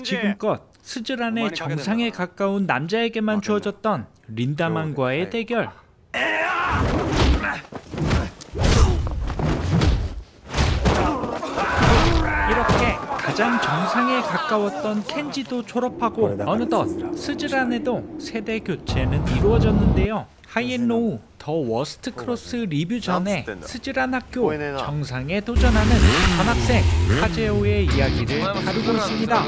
지금껏 스즈란의 정상에 가까운 남자에게만 주어졌던 린다만과의 대결. 이렇게 가장 정상에 가까웠던 켄지도 졸업하고 어느덧 스즈란에도 세대 교체는 이루어졌는데요. 하이앤로우 더 워스트 크로스 리뷰 전에 스즈란 학교 정상에 도전하는 전학생 카제오의 이야기를 다루고 있습니다.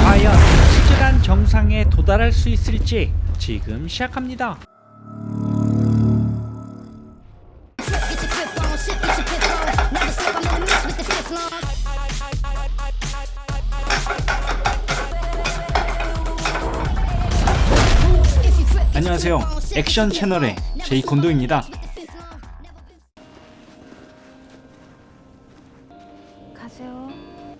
과연 스즈란 정상에 도달할 수 있을지 지금 시작합니다. 안녕하세요. 액션 채널의 제이콘도입니다.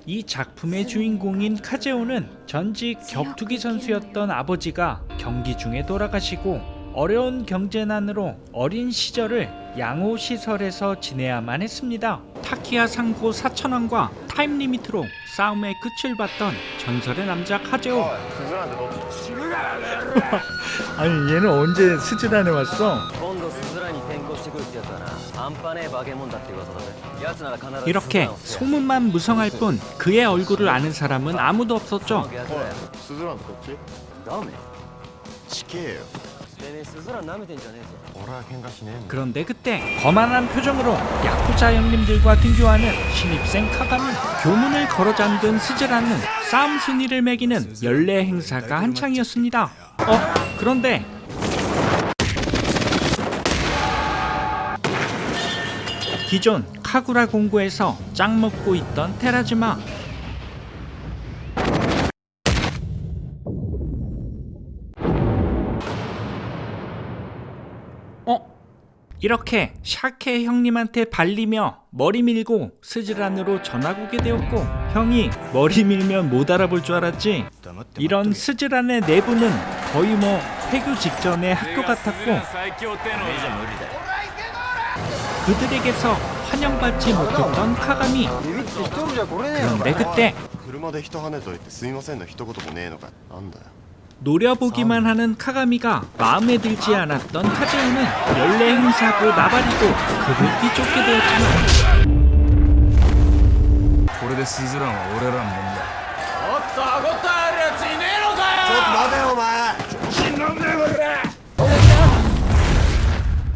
이 작품의 주인공인 카제오는 전직 격투기 선수였던 아버지가 경기 중에 돌아가시고 어려운 경제난으로 어린 시절을 양호시설에서 지내야만 했습니다. 타키야 상고 4,000원과 타임리미트로 싸움의 끝을 봤던 전설의 남자 카제오. 아니 얘는 언제 스즈란에 왔어? 이렇게 소문만 무성할 뿐 그의 얼굴을 아는 사람은 아무도 없었죠. 그런데 그때 거만한 표정으로 야쿠자 형님들과 등교하는 신입생 카가미. 교문을 걸어 잠근 스즈란은 싸움 순위를 매기는 연례 행사가 한창이었습니다. 그런데 기존 카구라 공고에서 짱 먹고 있던 테라즈마. 이렇게 샤케 형님한테 발리며 머리 밀고 스즈란으로 전학 오게 되었고, 형이 머리 밀면 못 알아볼 줄 알았지. 이런 스즈란의 내부는 거의 뭐 폐교 직전의 학교 같았고 그들에게서 환영받지 못했던 카가미. 그런데 그때 노려보기만 하는 카가미가 마음에 들지 않았던 카제오는 연례 행사고 나발이고 그를 뒤쫓게 되었지만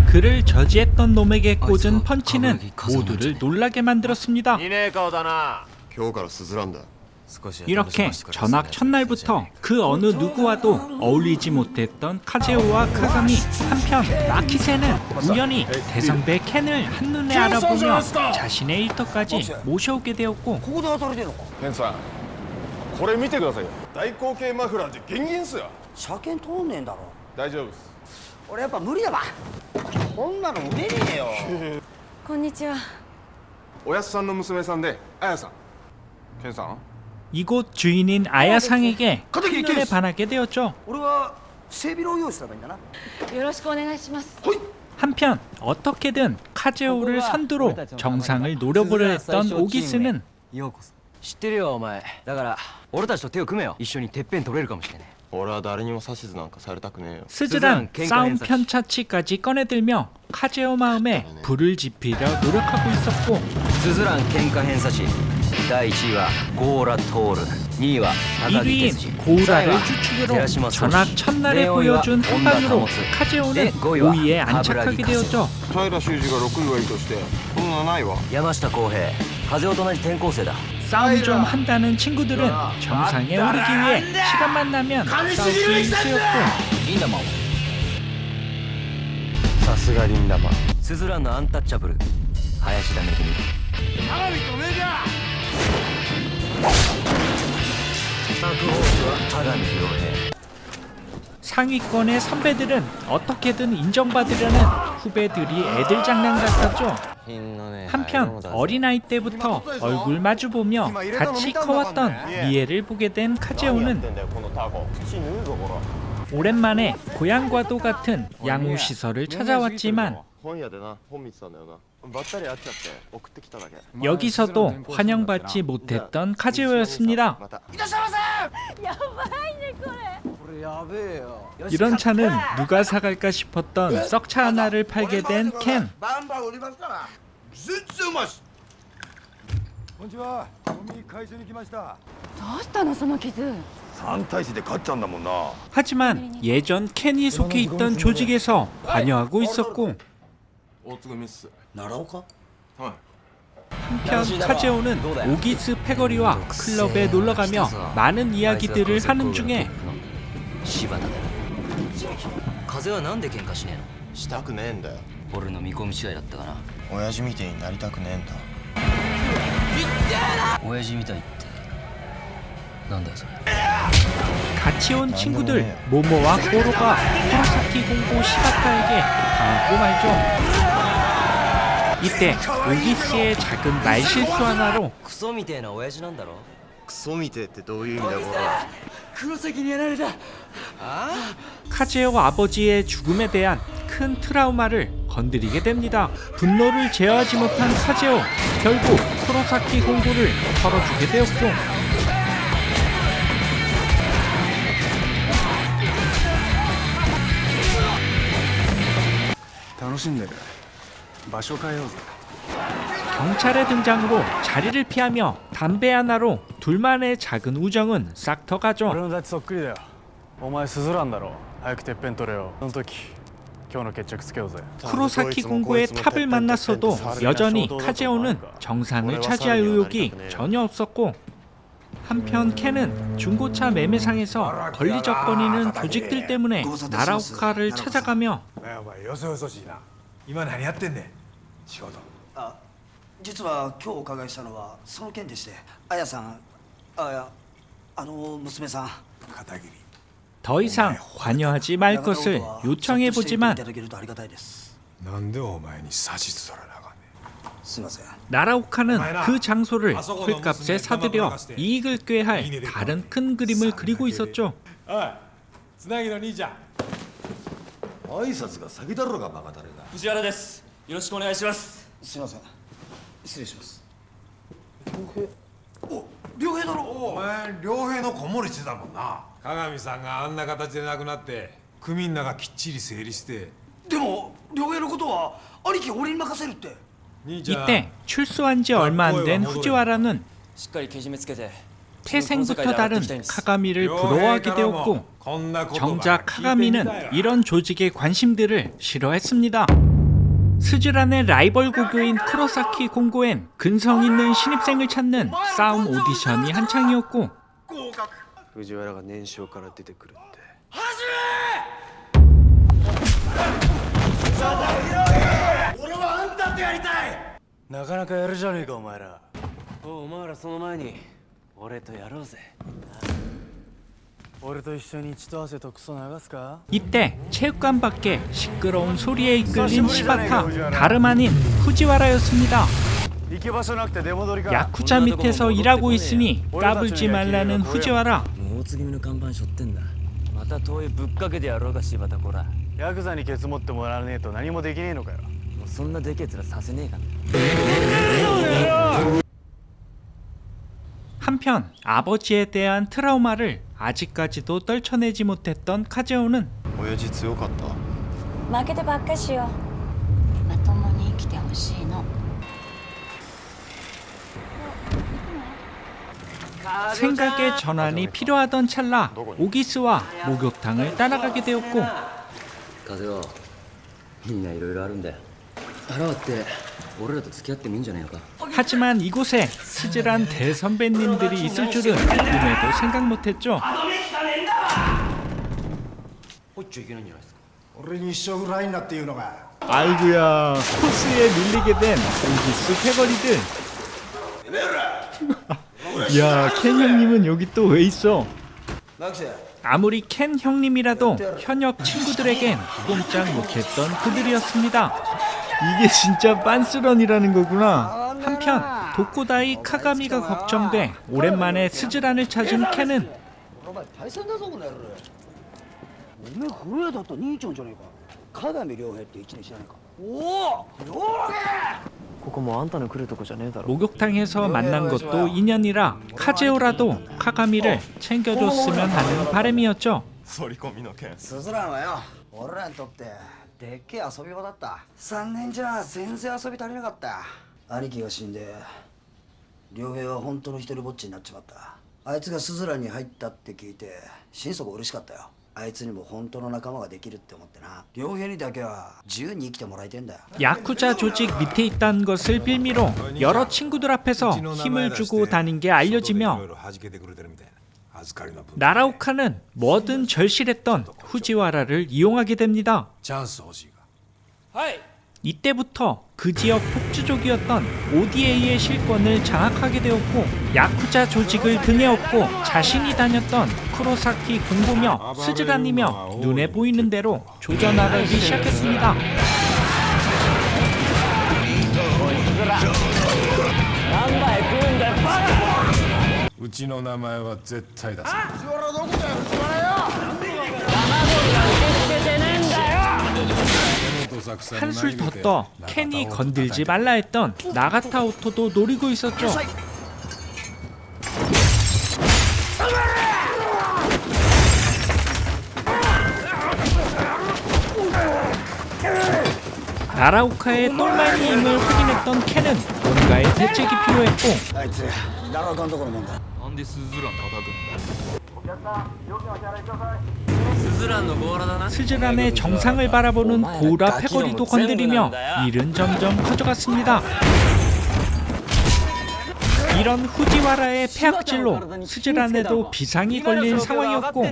그를 저지했던 놈에게 꽂은 펀치는 모두를 놀라게 만들었습니다. 이렇게 전학 첫날부터 그 어느 누구와도 어울리지 못했던 카제오와 카가미. 한편 라키세는 우연히 대선배 켄을 한눈에 알아보며 자신의 일터까지 모셔오게 되었고, 이곳 주인인 아야상에게 한눈에 반하게 되었죠. 한편 어떻게든 카제오를 선두로 정상을 노려보려 했던 오기스는 스즈란 싸움 편차치까지 꺼내들며 카제오 마음에 불을 지피려 노력하고 있었고, 1위인 고우라를 주축으로 전학 첫날에 보여준 한방으로 카제오는 5위에 안착하게 되었죠. 싸움 좀 한다는 친구들은 정상에 오르기 위해 시간만 나면 싸우기 일쑤였고, 사스가 린다마. 스즈란의 안타짜블 하야시다 메구미. 상위권의 선배들은 어떻게든 인정받으려는 후배들이 애들 장난 같았죠. 한편 어린아이 때부터 얼굴 마주보며 같이 커왔던 미에를 보게 된 카제오는 오랜만에 고향과도 같은 양호 시설을 찾아왔지만 本屋でな本見てたんだよなばったり会っちゃって送ってきただけ 여기서도 환영받지 못했던 카즈오였습니다. また 이런 차는 누가 사갈까 싶었던 썩차 하나를 팔게 된 켄. バンバン売りますから全然うまいっすこんにちは。ゴミ回収に来ました。どうしたのその傷。三大使で勝っちゃうんだもんな。 하지만 예전 켄이 속해 있던 조직에서 관여하고 있었고 大津組っす奈良岡はい 한편 카제오는 오기스 패거리와 클럽에 놀러가며 많은 이야기들을 하는 중에 柴田だ風はなんで喧嘩しねしたくねえんだよえの俺の見込み次第だったかな親父みてえになりたくねえんだ親父みたいってなんだよそれ 같이 온 친구들 모모와 꼬로가 쿠로사키 공고 시바타에게 당하고 말죠. 이때 오기스의 작은 말실수 하나로 クソみてえな親父なんだろクソみてえってどういう意味だこら黒崎にやられた 카제오 아버지의 죽음에 대한 큰 트라우마를 건드리게 됩니다. 분노를 제어하지 못한 카제오, 결국 쿠로사키 공고를 털어주게 되었고 경찰의 등장으로 자리를 피하며 담배 하나로 둘만의 작은 우정은 싹 터가죠. 俺のダチそっくりだよお前スズランだろ早くてっぺん取れよその時今日の決着つけようぜ 쿠로사키 공고의 탑을 만났어도 여전히 카제오는 정상을 차지할 의욕이 전혀 없었고 한편 켄은 중고차 매매상에서 걸리적거리는 조직들 때문에 나라오카를 찾아가며 お前よそよそしいな今何やってんねん仕事あ実は今日お伺いしたのはその件でしてあやさんあいやあの娘さん 片桐 더 이상 관여하지 말 것을 요청해보지만 いただけるとありがたいですなんでお前に指図取らなあかんねすいません 나라오카는 그 장소를 헐값에 사들여 이익을 꾀할 다른 큰 그림을 그리고 있었죠. んおいつなぎの兄ちゃん挨拶が先だろうがバカだれが藤原ですよろしくお願いしますすいません失礼しますお良平だろお前良平の子守してたもんな鏡さんがあんな形で亡くなって組ん中きっちり整理してでも良平のことは兄貴俺に任せるって兄ちゃん 이때 출소한 지 얼마 안 된 후지와라는 しっかりけじめつけて 태생부터 다른 카가미를 부러워하게 되었고 정작 카가미는 이런 조직의 관심들을 싫어했습니다. 스즈란의 라이벌 고교인 쿠로사키 공고엔 근성 있는 신입생을 찾는 싸움 오디션이 한창이었고 藤原が年少から出てくるってなかなかやるじゃねえかお前らお前らその前に俺とやろうぜ俺と一緒に血と汗とクソ流すか 이때 체육관 밖에 시끄러운 소리에 이끌린 시바타 다름 아닌 후지와라였습니다. 行き場所なくて出戻りか 야쿠자 밑에서 일하고 있으니 까불지 말라는 후지와라. 大津組の看板背負ってんだまた遠いぶっかけてやろうか柴田こらヤクザにケツ持ってもらわねえと何もできねえのかよもうそんなでけえ面させねえかな 한편 아버지에 대한 트라우마를 아직까지도 떨쳐내지 못했던 카제오는 親父強かった負けてばっかしよ。まともに生きてほしいの。 생각의 전환이 필요하던 찰나 오기스와 목욕탕을 따라가게 되었고 風をみんないろいろあるんだよ腹割って俺らと付き合ってもいいんじゃないのか 하지만 이곳에 스즈란 대선배님들이 있을 줄은 꿈에도 생각 못했죠. 入っちゃいけないんじゃないですか俺に一生ぐらいになって言うのか 아이고야 코스에 밀리게 된 오기스 패거리들. 야, 켄 형님은 여기 또 왜 있어? 아무리 켄 형님이라도 현역 친구들에겐 꼼짝 못했던 그들이었습니다. 이게 진짜 빤스런이라는 거구나. 한편 도코다이 카가미가 걱정돼 오랜만에 스즈란을 찾은 켄은 おめえ古谷だった兄ちゃんじゃねえか。鏡良平って一年知らないか。おお良平。ここもあんたの来るとこじゃねえだろ 목욕탕에서 만난 것도 인연이라 카제오라도 카가미를 챙겨줬으면 하는 바람이었죠. 反り込みの件スズランはよ、俺らにとってでっけえ遊び場だった。3年じゃ全然遊び足りなかった。兄貴が死んで良平は本当の一人ぼっちになっちまった。あいつがスズランに入ったって聞いて心底嬉しかったよ。あいつにも本当の仲間ができるって思ってな。良平にだけは自由に生きてもらいてんだよ。 야쿠자 조직 밑에 있다는 것을 빌미로 여러 친구들 앞에서 힘을 주고 다닌 게 알려지며 나라오카는 뭐든 절실했던 후지와라를 이용하게 됩니다. チャンス欲しいか 이때부터 그 지역 폭주족이었던 ODA의 실권을 장악하게 되었고 야쿠자 조직을 등에 업고 자신이 다녔던 쿠로사키 공보며 스즈란이며 눈에 보이는 대로 조져나가기 시작했습니다. うちの名前は絶対出す 한술 더 떠 켄이 건들지 말라 했던 나가타 오토도 노리고 있었죠. 나라오카의 똘마니 힘을 확인했던 켄은 뭔가의 대책이 필요했고 あいつ奈良岡のところもんだ。なんでスズラン叩くんだスズランの強羅だな 스즈란의 정상을 바라보는 고우라 패거리도 건드리며 일은 점점 커져갔습니다. 이런 후지와라의 폐악질로 스즈란에도 비상이 걸린 상황이었고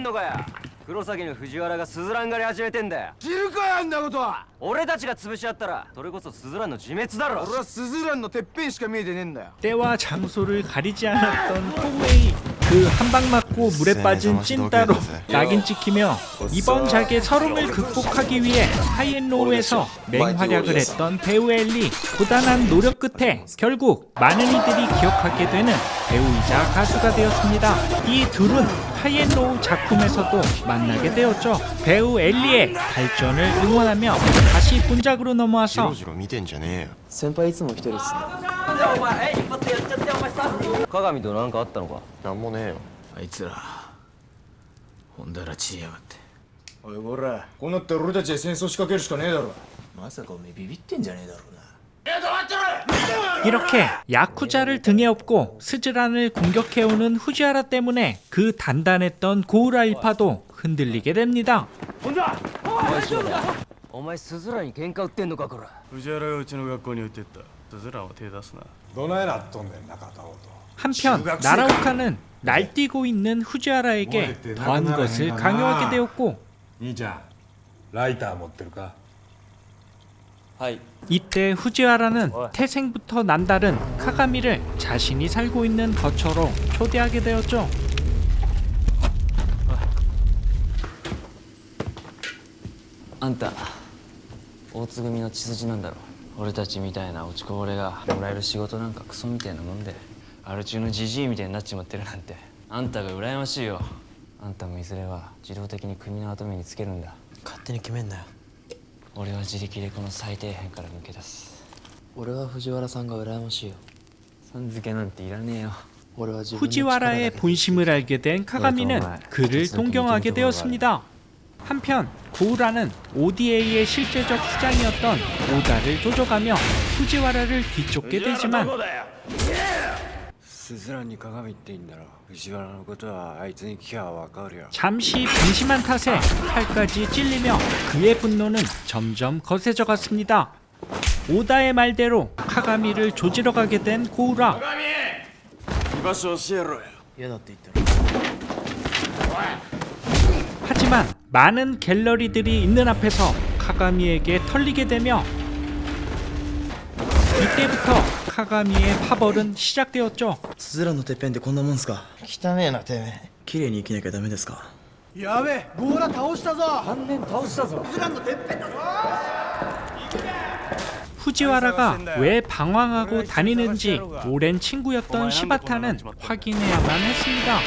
黒崎の藤原がスズラン狩り始めてんだよ。知るかよあんなことは。俺たちが潰し合ったらそれこそスズランの自滅だろ。俺はスズランのてっぺんしか見えてねえんだよ。 때와 장소를 가리지 않았던 코우에이 그 한 방 맞고 물에 빠진 찐따로 낙인 찍히며 이번 작의 서름을 극복하기 위해 하이엔로우에서 맹활약을 했던 배우 엘리. 고단한 노력 끝에 결국 많은 이들이 기억하게 되는 배우이자 가수가 되었습니다. 이 둘은 하이엔로우 작품에서도 만나게 되었죠. 배우 엘리의 발전을 응원하며 다시 본작으로 넘어와서 ジロ見てんじゃねえよ。先輩いつも一人っすね鏡と何かあったのか。なんもねえよ。あいつらほんだら散りやがって。おいこら、こうなったら俺たちで戦争仕掛けるしかねえだろ。まさかおめえビビってんじゃねえだろうな。 이렇게 야쿠자를 등에 업고 스즈란을 공격해오는 후지하라 때문에 그 단단했던 고우라 일파도 흔들리게 됩니다. お前スズランに喧嘩売ってんのかこら。藤原がうちの学校に売ってったスズランは手出すな。どないなっとんねん中田と 한편 나라오카는 날뛰고 있는 후지하라에게 더한 것을 강요하게 되었고 兄ちゃんライター持ってるか 이때 후지하라는 태생부터 남다른 카가미를 자신이 살고 있는 거처로 초대하게 되었죠. あんた大津組の血筋なんだろ。俺たちみたいな落ちこぼれがもらえる仕事なんかクソみたいなもんで、アル中のジジイみたいになっちまってるなんてあんたが羨ましいよ。あんたもいずれは自動的に組の跡目につけるんだ。勝手に決めんなよ。俺は自力でこの最底辺から抜け出す。俺は藤原さんが羨ましいよ。さん付けなんていらねえよ。 俺は自分の力だ 후지와라의 け 본심을 알게 된 카가미는 그를 동경하게 되었습니다. 한편 고우라는 ODA의 실제적 수장이었던 오다를 조져가며 후지와라를 뒤쫓게 되지만 スズランに鏡っていいんだろ。藤原のことはあいつに聞けばわかるよ。 잠시 방심한 탓에 팔까지 찔리며 그의 분노는 점점 거세져 갔습니다. 오다의 말대로 카가미를 조지러 가게 된 고우라. 居場所教えろよ。嫌だって言ったら 하지만 많은 갤러리들이 있는 앞에서 카가미에게 털리게 되며 이때부터 카가미의 파벌은 시작되었죠. スズランのてっぺんってこんなもんすか。汚ねえなてめえ。綺麗に生きなきゃダメですか。やべえ、ゴーラ倒したぞ。半年倒したぞ。スズランのてっぺんだぞ。 후지와라가 왜 방황하고 다니는지 오랜 친구였던 시바타는 확인해야만 했습니다.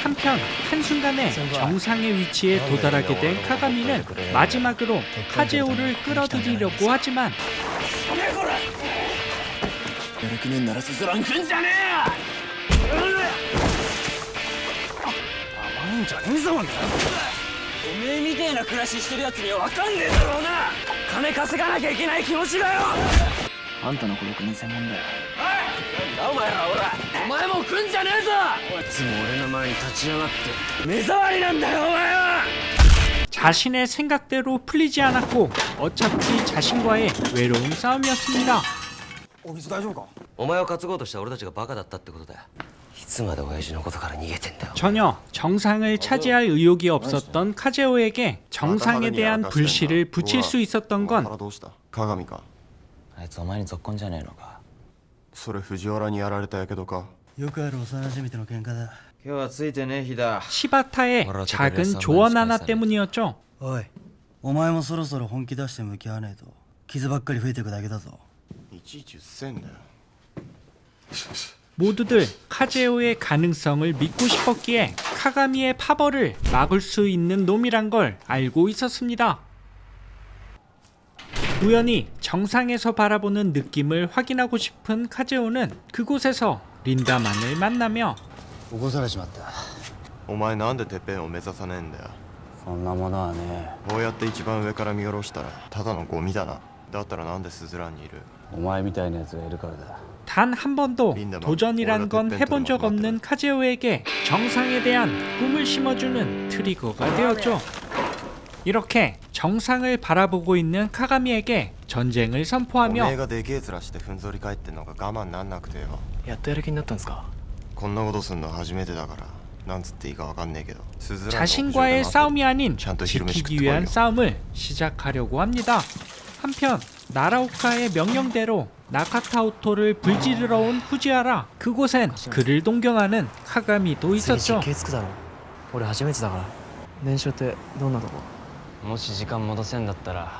한편 한순간에 정상의 위치에 도달하게 된 카가미는 마지막으로 카제오를 끌어들이려고 하지만おめえみてえな暮らししてるやつには分かんねえだろうな。金稼がなきゃいけない気持ちだよ。あんたの孤独に専門だよ。なんだお前ら、ほらお前も来んじゃねえぞ。いつも俺の前に立ち上がって目障りなんだよお前は。 자신의 생각대로 풀리지 않았고 어차피 자신과의 외로운 싸움이었습니다. お水大丈夫か？お前を担ごうとした俺たちがバカだったってことだよ。いつまで親父のことから逃げてんだよ。 전혀 정상을 차지할 의욕이 없었던 카제오에게 정상에 대한 불씨를 붙일 수 있었던 腹 건 どうした鏡か。あいつお前にぞっこんじゃねえのか。それ藤原にやられたやけどか。よくある幼馴染との喧嘩だ。今日はついてねえ日だ。 시바타의 작은 조언 하나 때문이었죠. おい、お前もそろそろ本気出して向き合わねえと傷ばっかり増えていくだけだぞ。いちいちうっせえんだよ。 모두들 카제오의 가능성을 믿고 싶었기에 카가미의 파벌을 막을 수 있는 놈이란 걸 알고 있었습니다. 우연히 정상에서 바라보는 느낌을 확인하고 싶은 카제오는 그곳에서 린다만을 만나며 起こされちまった。お前なんでてっぺんを目指さねえんだよ。そんなものはね、こうやって一番上から見下ろしたらただのゴミだな。だったらなんでスズランにいる。お前みたいなやつがいるからだ。 단 한 번도 도전이란 건 해본 적 없는 카제오에게 정상에 대한 꿈을 심어주는 트리거가 되었죠. 이렇게 정상을 바라보고 있는 카가미에게 전쟁을 おめえ 선포하며 がでけえ面してふんぞり返ってんのが我慢なんなくてよ。やっとやる気になったんですか。こんなことすんの初めてだからなんつっていいかわかんねえけど。スズランの屋上で 자신과의 待って 싸움이 아닌 잔뜩 기름을 지키기 위한 씻고 싸움을 시작하려고 합니다. 한편 나라오카의 명령대로 나카타오토를 불지르러 온 후지하라. 그곳엔 그를 동경하는 카가미도 있었죠. つくだろ。俺初めてだから。燃焼ってどんなとこ？もし時間戻せんだったら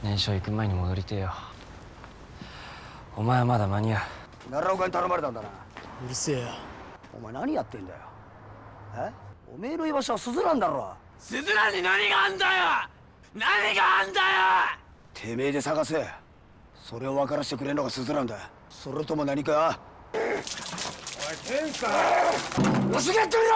燃焼行く前に戻りてえよ。お前はまだ間に合う。奈良岡に頼まれたんだな。うるせえよ。お前何やってんだよ。え？おめえの居場所はスズランだろ。スズランに何があんだよ。何があんだよ。てめえで探せ。それを分からせてくれるのがスズランだ。それとも何か。おい天下。薄毛やってみろ。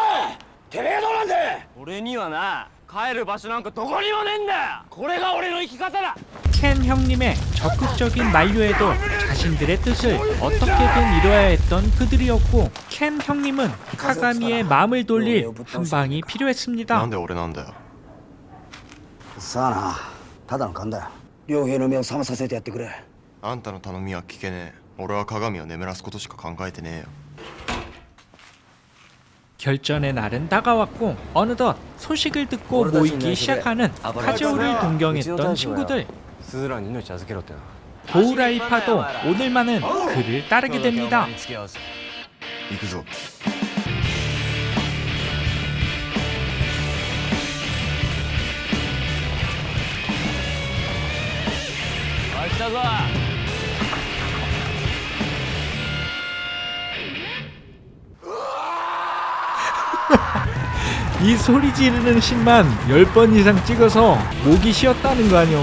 てめえどうなんだ。俺にはな、帰る場所なんかどこにもねえんだよ。これが俺の生き方だ。 켄 형님의 적극적인 만류에도 자신들의 뜻을 어떻게든 이뤄야 했던 그들이었고 켄 형님은 카가미의 마음을 돌릴 한 방이 な 필요했습니다. んで俺なんだよ。さあな。ただの勘だよ。両兵の目を覚まさせてやってくれ。あんたの頼みは聞けねえ。俺は鏡を眠らすことしか考えてねえよ。 결전의 날은 다가왔고 어느덧 소식을 듣고 모이기 시작하는 카제오를 동경했던 친구들. スズランに命預けろってな。 도우라이파도 오늘만은 그를 따르게 됩니다. 行くぞ。 おい来たぞ。 이 소리 지르는 신만 10번 이상 찍어서 목이 쉬었다는 거 아니오.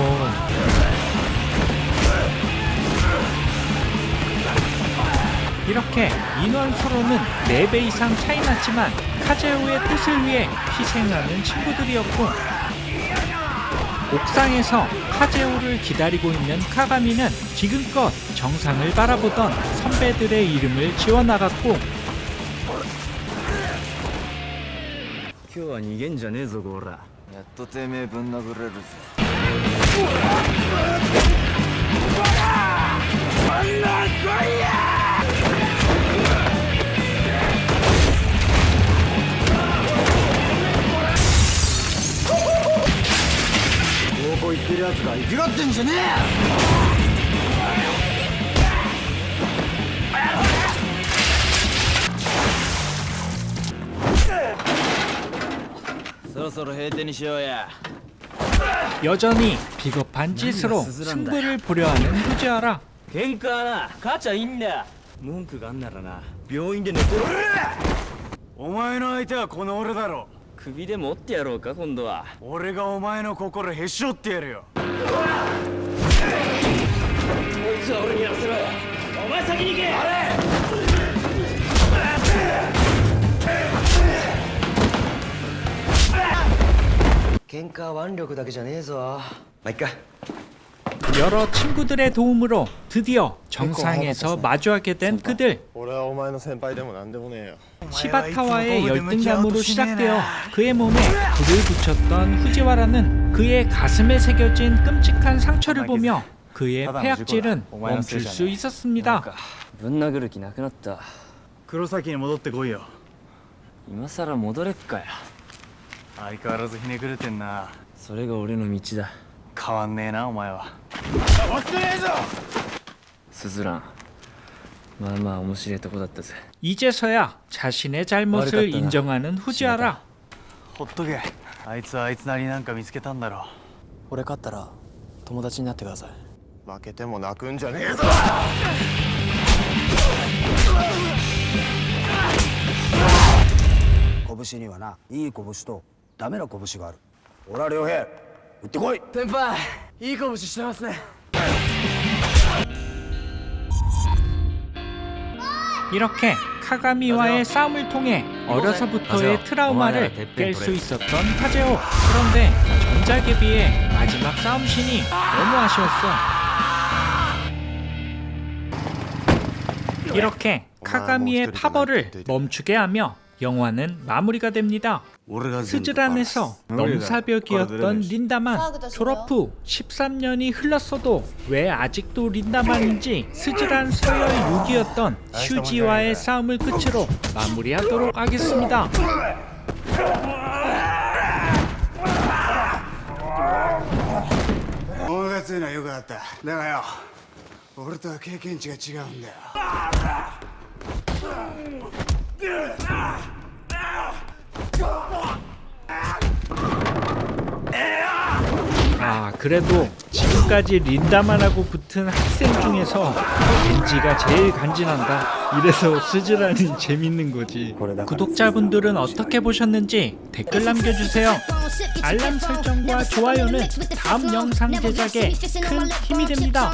이렇게 인원 수로는 4배 이상 차이 났지만 카제오의 뜻을 위해 희생하는 친구들이었고 옥상에서 카제오를 기다리고 있는 카가미는 지금껏 정상을 바라보던 선배들의 이름을 지워나갔고 今日は逃げんじゃねえぞゴーラ。やっとてめえぶん殴れるぜ。どこ行ってるやつが生きがってんじゃねえ。そろそろ閉店にしようや。 여전히 비겁한 짓으로 승부를 보려 하는 후지하라. 喧嘩はな、母ちゃんいいんだよ。文句があんならな、病院で寝てろ。お前の相手はこの俺だろ。首でも折ってやろうか今度は。俺がお前の心へし折ってやるよ。こいつは俺にやらせろよ。お前先に行け。喧嘩は腕力だけじゃねえぞ。まあ、いっか。 여러 친구들의 도움으로 드디어 정상에서 마주하게 된 그들. 俺はお前の先輩でもなんでもねえよ 시바타와의 열등감으로 시작되어 그의 몸에 불을 붙였던 후지와라는 그의 가슴에 새겨진 끔찍한 상처를 보며 그의 폐악질은 멈출 수 있었습니다. ぶん殴る気なくなった。黒崎に戻ってこいよ。今さら戻れっかよ。相変わらずひねくれてんな。それが俺の道だ。変わんねえなお前は。スズラン、まあまあ面白いとこだったぜ。 이제서야 자신의 잘못을 인정하는 후지와라. ほっとけ。あいつはあいつなりなんか見つけたんだろ。俺勝ったら友達になってください。負けても泣くんじゃねえぞ拳にはな、いい拳とダメな拳がある。俺は良平、打ってこい。 先輩いい拳してますね。 이렇게 카가미와의 싸움을 통해 어려서부터의 트라우마를 깰 수 있었던 카제오. 그런데 전작에 비해 마지막 싸움신이 너무 아쉬웠어. 이렇게 카가미의 파벌을 멈추게 하며 영화는 마무리가 됩니다. 스즈란에서 넘사벽이었던 린다만 졸업 후 13년이 흘렀어도 왜 아직도 린다만인지 스즈란 서열 6위였던 슈지와의 싸움을 끝으로 마무리하도록 하겠습니다. お前が強いのはよくあった。だがよ、俺とは経験値が違うんだよ。 아, 그래도 지금까지 린다만하고 붙은 학생 중에서 겐지가 제일 간지난다. 이래서 스즈란이 재밌는 거지. 구독자분들은 어떻게 보셨는지 댓글 남겨주세요. 알람 설정과 좋아요는 다음 영상 제작에 큰 힘이 됩니다.